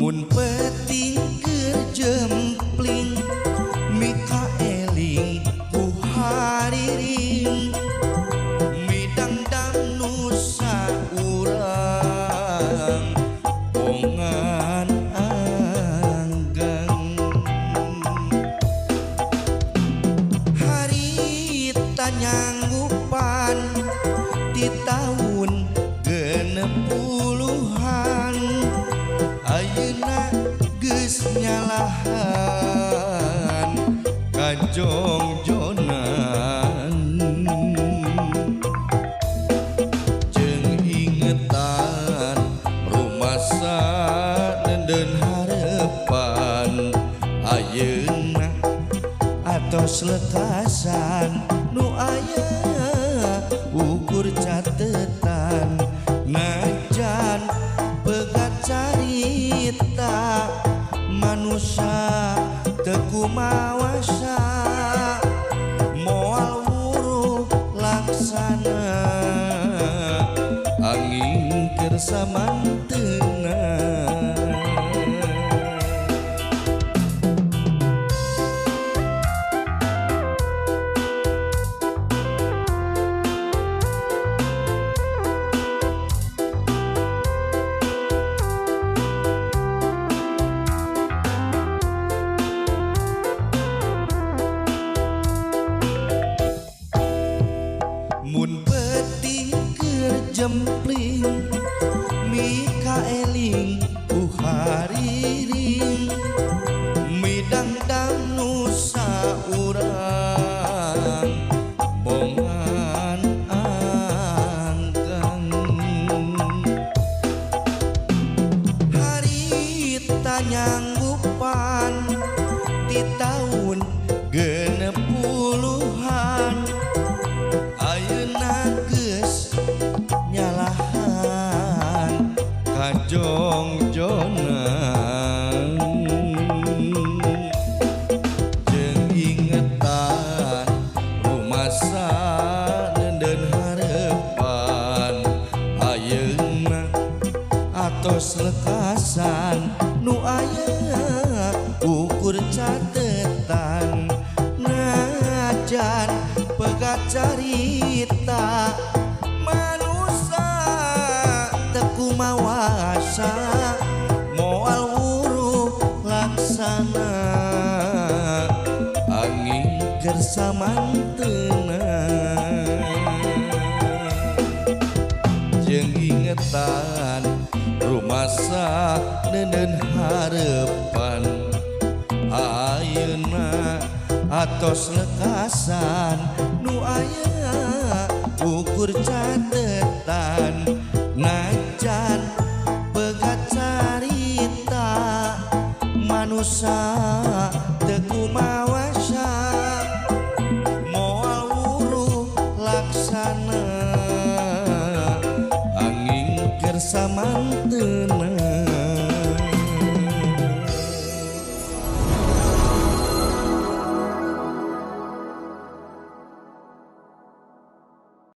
Mun peting keur jempling mika eling ku hariring midang-dang nusa urang bongan anggang harita nyanggupan di tahun genep puluhan ayeuna geus nyalahan kanjong jonan jeung ingetan rumasa denden harepan ayeuna atos lekasan nu aya ukur catetan najan pegat carita manusia teu mawasa moal wuruh laksana angin keur samanteuna mun peting keur jempling mika eling ku hariring midang-dang nusa urang bongan anggang harita nyanggupan di tahun genep puluhan ayeuna geus nyalahan kanjong jonan jeung ingetan rumasa denden harepan ayeuna atos lekasan nu aya ukur catetan najan pegat carita manusia teu mawasa moal wuruh laksana angin keur samanteuna jeung ingetan rumasa denden harepan ayeuna atos lekasan nu aya ukur catetan najan pegat carita manusia